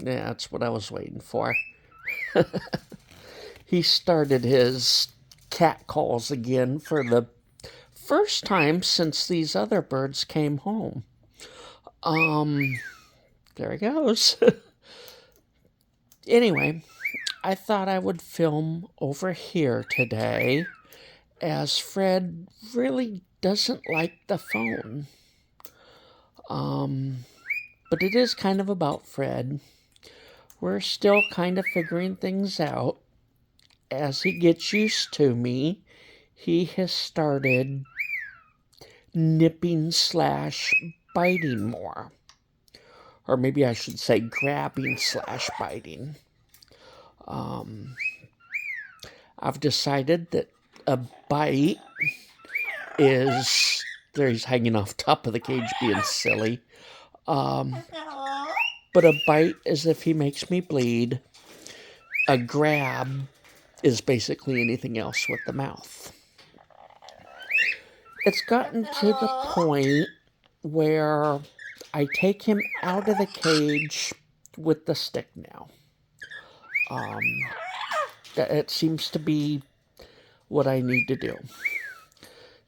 Yeah, that's what I was waiting for. He started his cat calls again for the first time since these other birds came home. Um, there he goes. Anyway, I thought I would film over here today as Fred really doesn't like the phone. Um, but it is kind of about Fred. We're still kind of figuring things out. As he gets used to me, he has started nipping slash biting more. Or maybe I should say grabbing slash biting. Um, I've decided that a bite is. There he's hanging off top of the cage being silly. Um, but a bite is if he makes me bleed. A grab is basically anything else with the mouth. It's gotten to the point where I take him out of the cage with the stick now. It seems to be what I need to do.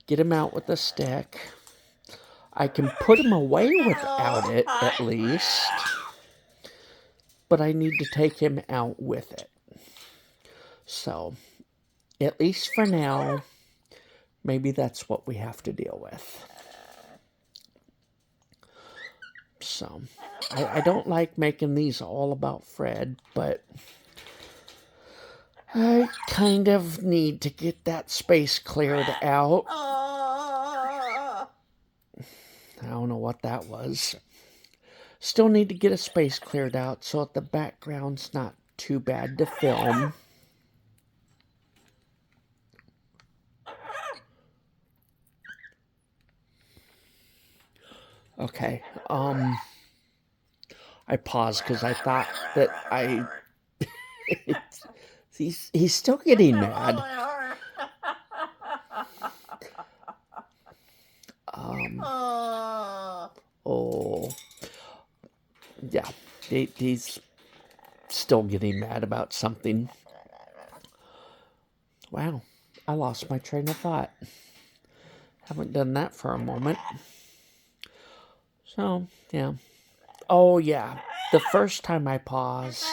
Get him out with the stick. I can put him away without it, at least. But I need to take him out with it. So, at least for now, maybe that's what we have to deal with. So, I don't like making these all about Fred, but I kind of need to get that space cleared out. I don't know what that was. Still need to get a space cleared out so that the background's not too bad to film. Okay, I paused because I thought that he's still getting mad. Oh, yeah, he's still getting mad about something. Wow, I lost my train of thought. Haven't done that for a moment. So, yeah. Oh, yeah. The first time I paused.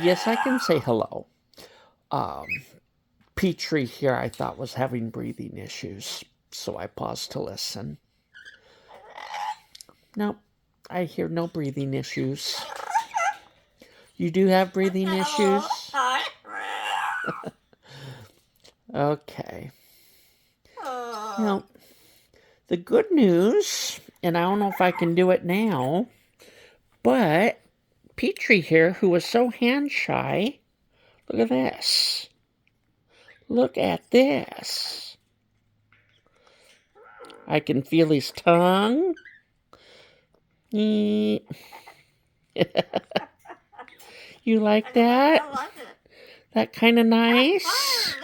Yes, I can say hello. Petrie here I thought was having breathing issues, so I paused to listen. Nope, I hear no breathing issues. You do have breathing issues? Okay. Well, the good news, and I don't know if I can do it now, but Petrie here, who was so hand shy, look at this. Look at this. I can feel his tongue. You like that? That kind of nice?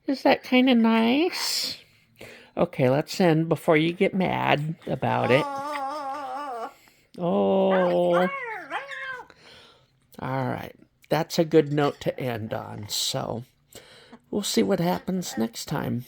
Is that kind of nice? Okay, let's end before you get mad about it. Oh. All right. That's a good note to end on. So we'll see what happens next time.